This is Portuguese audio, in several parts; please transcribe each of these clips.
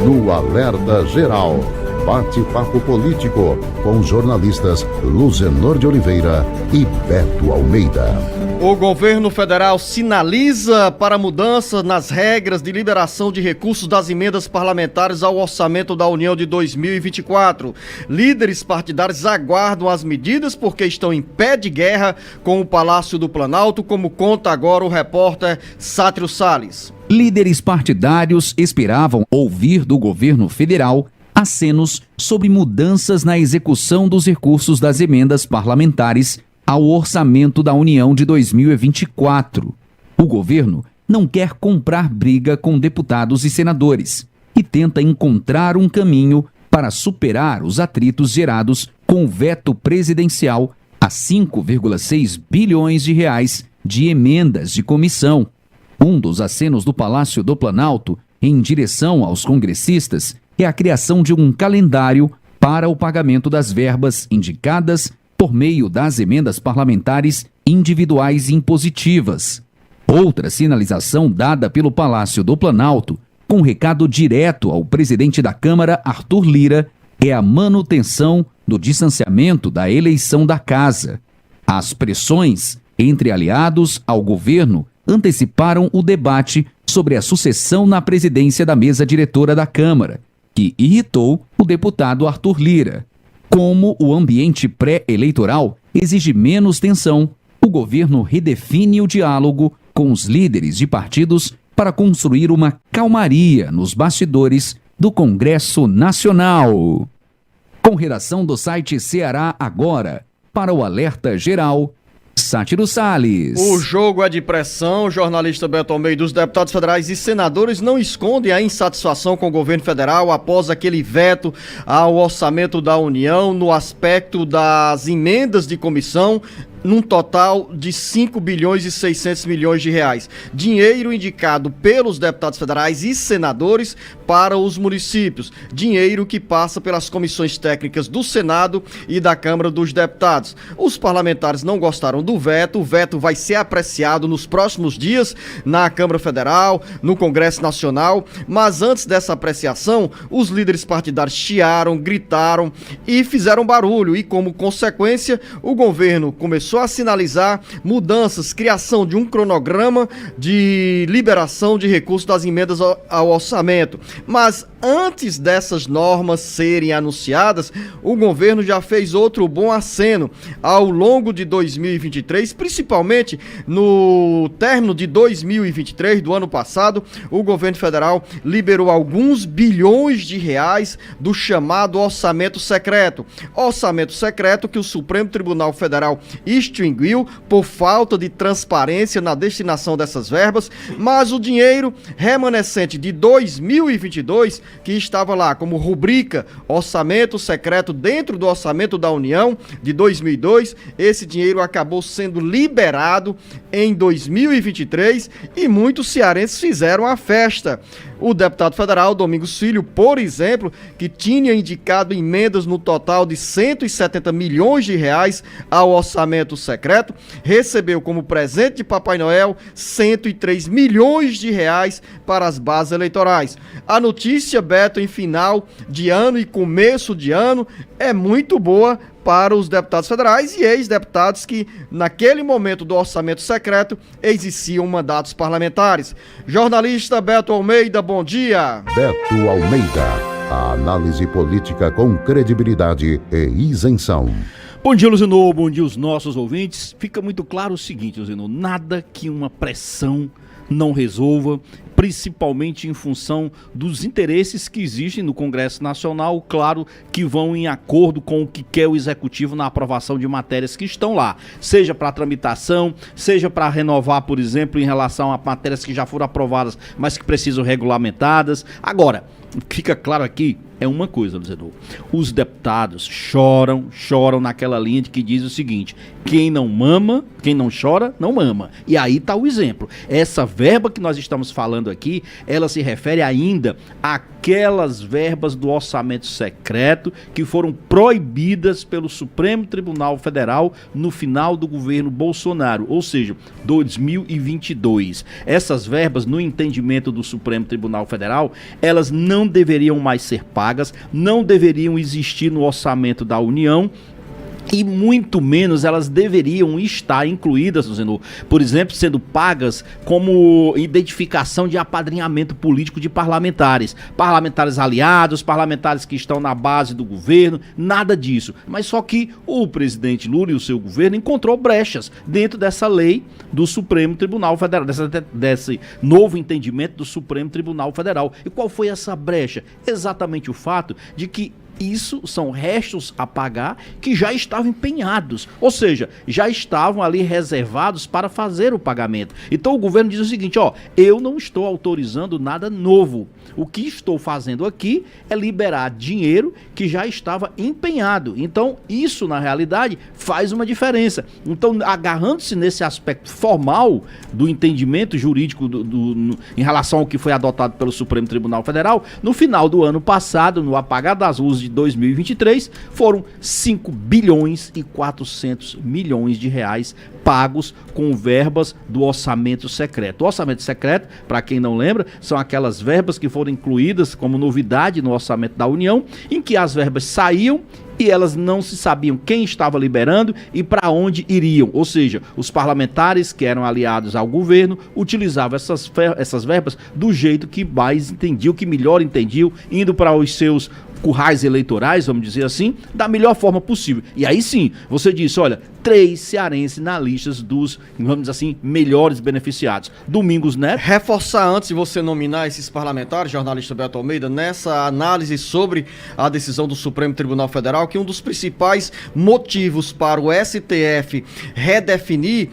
No Alerta Geral, bate-papo político com jornalistas Luzenor de Oliveira e Beto Almeida. O governo federal sinaliza para mudança nas regras de liberação de recursos das emendas parlamentares ao orçamento da União de 2024. Líderes partidários aguardam as medidas porque estão em pé de guerra com o Palácio do Planalto, como conta agora o repórter Sátiro Salles. Líderes partidários esperavam ouvir do governo federal acenos sobre mudanças na execução dos recursos das emendas parlamentares ao orçamento da União de 2024. O governo não quer comprar briga com deputados e senadores e tenta encontrar um caminho para superar os atritos gerados com o veto presidencial a 5,6 bilhões de reais de emendas de comissão. Um dos acenos do Palácio do Planalto em direção aos congressistas é a criação de um calendário para o pagamento das verbas indicadas por meio das emendas parlamentares individuais impositivas. Outra sinalização dada pelo Palácio do Planalto, com recado direto ao presidente da Câmara, Arthur Lira, é a manutenção do distanciamento da eleição da casa. As pressões entre aliados ao governo anteciparam o debate sobre a sucessão na presidência da mesa diretora da Câmara, que irritou o deputado Arthur Lira. Como o ambiente pré-eleitoral exige menos tensão, o governo redefine o diálogo com os líderes de partidos para construir uma calmaria nos bastidores do Congresso Nacional. Com redação do site Ceará Agora, para o Alerta Geral, Sátiro Salles. O jogo é de pressão. O jornalista Beto Almeida, os deputados federais e senadores não escondem a insatisfação com o governo federal após aquele veto ao orçamento da União no aspecto das emendas de comissão, num total de 5 bilhões e 600 milhões de reais. Dinheiro indicado pelos deputados federais e senadores para os municípios. Dinheiro que passa pelas comissões técnicas do Senado e da Câmara dos Deputados. Os parlamentares não gostaram do veto. O veto vai ser apreciado nos próximos dias na Câmara Federal, no Congresso Nacional. Mas antes dessa apreciação, os líderes partidários chiaram, gritaram e fizeram barulho. E como consequência, o governo começou a sinalizar mudanças, criação de um cronograma de liberação de recursos das emendas ao orçamento. Mas antes dessas normas serem anunciadas, o governo já fez outro bom aceno. Ao longo de 2023, principalmente no término de 2023, do ano passado, o governo federal liberou alguns bilhões de reais do chamado orçamento secreto. Orçamento secreto que o Supremo Tribunal Federal extinguiu por falta de transparência na destinação dessas verbas, mas o dinheiro remanescente de 2022, que estava lá como rubrica orçamento secreto dentro do orçamento da União de 2002, esse dinheiro acabou sendo liberado em 2023 e muitos cearenses fizeram a festa. O deputado federal Domingos Filho, por exemplo, que tinha indicado emendas no total de 170 milhões de reais ao orçamento secreto, recebeu como presente de Papai Noel 103 milhões de reais para as bases eleitorais. A notícia, Beto, em final de ano e começo de ano, é muito boa para os deputados federais e ex-deputados que, naquele momento do orçamento secreto, exerciam mandatos parlamentares. Jornalista Beto Almeida, bom dia. Beto Almeida, a análise política com credibilidade e isenção. Bom dia, Luzenor, bom dia aos nossos ouvintes. Fica muito claro o seguinte, Luzenor, nada que uma pressão não resolva, principalmente em função dos interesses que existem no Congresso Nacional, claro, que vão em acordo com o que quer o Executivo na aprovação de matérias que estão lá, seja para tramitação, seja para renovar, por exemplo, em relação a matérias que já foram aprovadas, mas que precisam regulamentadas. Agora, fica claro aqui, é uma coisa, Luzenor, os deputados choram naquela linha de que diz o seguinte: quem não chora, não mama. E aí está o exemplo. Essa verba que nós estamos falando falando aqui, ela se refere ainda àquelas verbas do orçamento secreto que foram proibidas pelo Supremo Tribunal Federal no final do governo Bolsonaro, ou seja, 2022. Essas verbas, no entendimento do Supremo Tribunal Federal, elas não deveriam mais ser pagas, não deveriam existir no orçamento da União, e muito menos elas deveriam estar incluídas, Zenor, por exemplo, sendo pagas como identificação de apadrinhamento político de parlamentares, parlamentares aliados, parlamentares que estão na base do governo, nada disso. Mas só que o presidente Lula e o seu governo encontrou brechas dentro dessa lei do Supremo Tribunal Federal, desse novo entendimento do Supremo Tribunal Federal. E qual foi essa brecha? Exatamente o fato de que isso são restos a pagar que já estavam empenhados, ou seja, já estavam ali reservados para fazer o pagamento. Então o governo diz o seguinte, ó, eu não estou autorizando nada novo. O que estou fazendo aqui é liberar dinheiro que já estava empenhado. Então isso, na realidade, faz uma diferença. Então, agarrando-se nesse aspecto formal do entendimento jurídico em relação ao que foi adotado pelo Supremo Tribunal Federal, no final do ano passado, no apagar das luzes de 2023, foram 5 bilhões e 400 milhões de reais pagos com verbas do orçamento secreto. O orçamento secreto, para quem não lembra, são aquelas verbas que foram incluídas como novidade no orçamento da União, em que as verbas saíam e elas não se sabiam quem estava liberando e para onde iriam. Ou seja, os parlamentares que eram aliados ao governo utilizavam essas verbas do jeito que mais entendiam, que melhor entendiam, indo para os seus currais eleitorais, vamos dizer assim, da melhor forma possível. E aí sim, você disse, olha, 3 cearenses na lista dos, vamos dizer assim, melhores beneficiados. Domingos Neto. Reforçar antes de você nominar esses parlamentares, jornalista Beto Almeida, nessa análise sobre a decisão do Supremo Tribunal Federal, que um dos principais motivos para o STF redefinir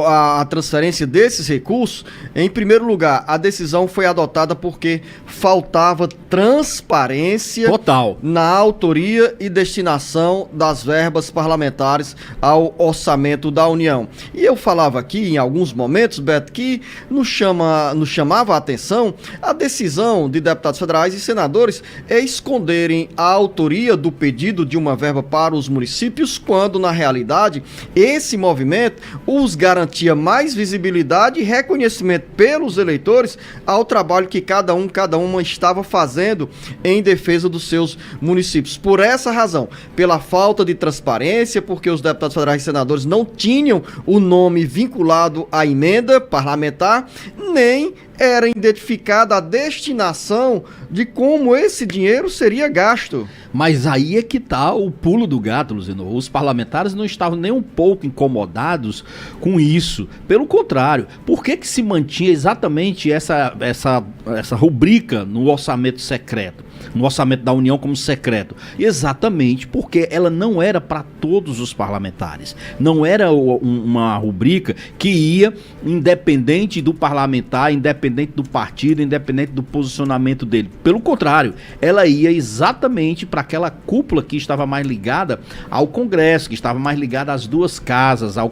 a transferência desses recursos, em primeiro lugar, a decisão foi adotada porque faltava transparência total na autoria e destinação das verbas parlamentares ao orçamento da União. E eu falava aqui em alguns momentos, Beto, que nos chamava a atenção a decisão de deputados federais e senadores esconderem a autoria do pedido de uma verba para os municípios, quando na realidade esse movimento os garantia mais visibilidade e reconhecimento pelos eleitores ao trabalho que cada uma estava fazendo em defesa dos seus municípios. Por essa razão, pela falta de transparência, porque os deputados federais e senadores não tinham o nome vinculado à emenda parlamentar, nem era identificada a destinação de como esse dinheiro seria gasto. Mas aí é que está o pulo do gato, Luciano. Os parlamentares não estavam nem um pouco incomodados com isso. Pelo contrário, por que se mantinha exatamente essa rubrica no orçamento secreto? No orçamento da União como secreto? Exatamente porque ela não era para todos os parlamentares. Não era uma rubrica que ia independente do parlamentar, independente do partido, independente do posicionamento dele. Pelo contrário, ela ia exatamente para aquela cúpula que estava mais ligada ao Congresso, que estava mais ligada às duas casas, ao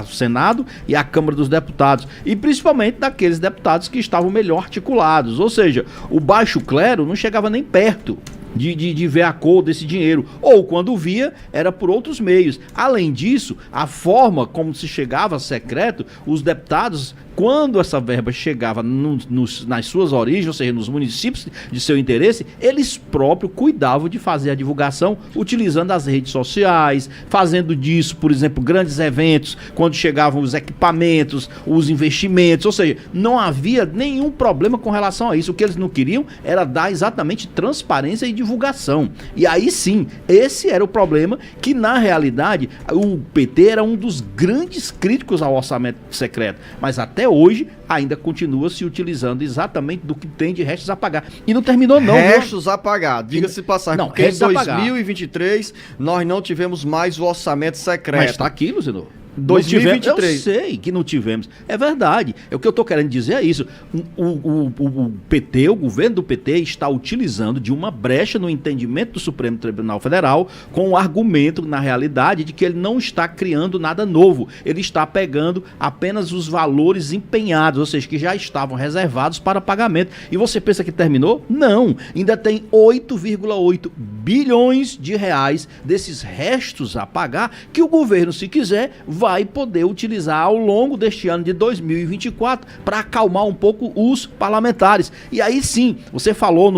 Senado e à Câmara dos Deputados. E principalmente daqueles deputados que estavam melhor articulados. Ou seja, o baixo clero não chegava nem perto de ver a cor desse dinheiro, ou quando via, era por outros meios. Além disso, a forma como se chegava secreto, os deputados, quando essa verba chegava nas suas origens, ou seja, nos municípios de seu interesse, eles próprios cuidavam de fazer a divulgação utilizando as redes sociais, fazendo disso, por exemplo, grandes eventos, quando chegavam os equipamentos, os investimentos, ou seja, não havia nenhum problema com relação a isso. O que eles não queriam era dar exatamente transparência e divulgação. E aí sim, esse era o problema, que na realidade o PT era um dos grandes críticos ao orçamento secreto, mas até hoje ainda continua se utilizando exatamente do que tem de restos a pagar. E não terminou não. Restos a pagar, diga-se passar, não, porque em 2023 nós não tivemos mais o orçamento secreto. Mas está aqui, Luciano. 2023. Eu sei que não tivemos. É verdade. O que eu estou querendo dizer é isso. O PT, o governo do PT, está utilizando de uma brecha no entendimento do Supremo Tribunal Federal com o argumento, na realidade, de que ele não está criando nada novo. Ele está pegando apenas os valores empenhados, ou seja, que já estavam reservados para pagamento. E você pensa que terminou? Não. Ainda tem 8,8 bilhões de reais desses restos a pagar que o governo, se quiser, vai poder utilizar ao longo deste ano de 2024 para acalmar um pouco os parlamentares. E aí sim, você falou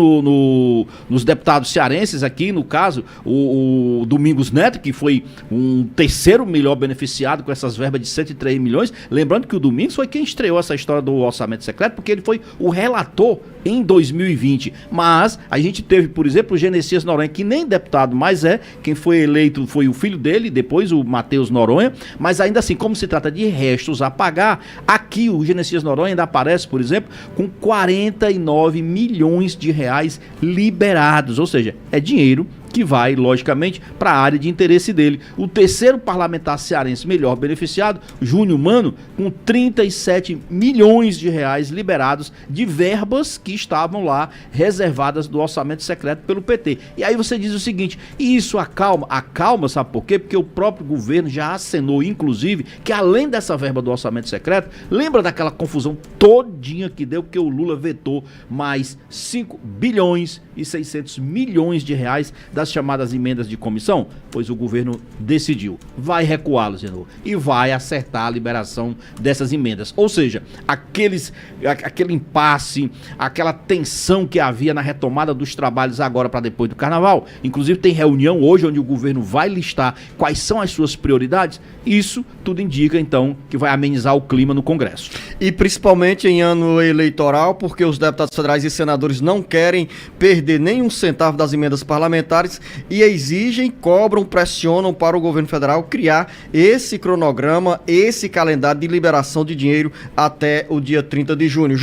nos deputados cearenses aqui, no caso, o Domingos Neto, que foi um terceiro melhor beneficiado com essas verbas de 103 milhões. Lembrando que o Domingos foi quem estreou essa história do orçamento secreto, porque ele foi o relator em 2020. Mas a gente teve, por exemplo, o Genesias Noronha, que nem deputado mais é, quem foi eleito foi o filho dele, depois o Matheus Noronha, mas ainda assim, como se trata de restos a pagar, aqui o Genesias Noronha ainda aparece, por exemplo, com 49 milhões de reais liberados, ou seja, é dinheiro que vai, logicamente, para a área de interesse dele. O terceiro parlamentar cearense melhor beneficiado, Júnior Mano, com 37 milhões de reais liberados de verbas que estavam lá reservadas do orçamento secreto pelo PT. E aí você diz o seguinte, e isso acalma? Acalma, sabe por quê? Porque o próprio governo já acenou, inclusive, que além dessa verba do orçamento secreto, lembra daquela confusão todinha que deu, porque o Lula vetou mais 5 bilhões e 600 milhões de reais das chamadas emendas de comissão? Pois o governo decidiu, vai recuá-los de novo e vai acertar a liberação dessas emendas. Ou seja, aquele impasse, aquela tensão que havia na retomada dos trabalhos agora para depois do carnaval, inclusive tem reunião hoje onde o governo vai listar quais são as suas prioridades, isso tudo indica então que vai amenizar o clima no Congresso. E principalmente em ano eleitoral, porque os deputados federais e senadores não querem perder nenhum centavo das emendas parlamentares e exigem, cobram, pressionam para o governo federal criar esse cronograma, esse calendário de liberação de dinheiro até o dia 30 de junho.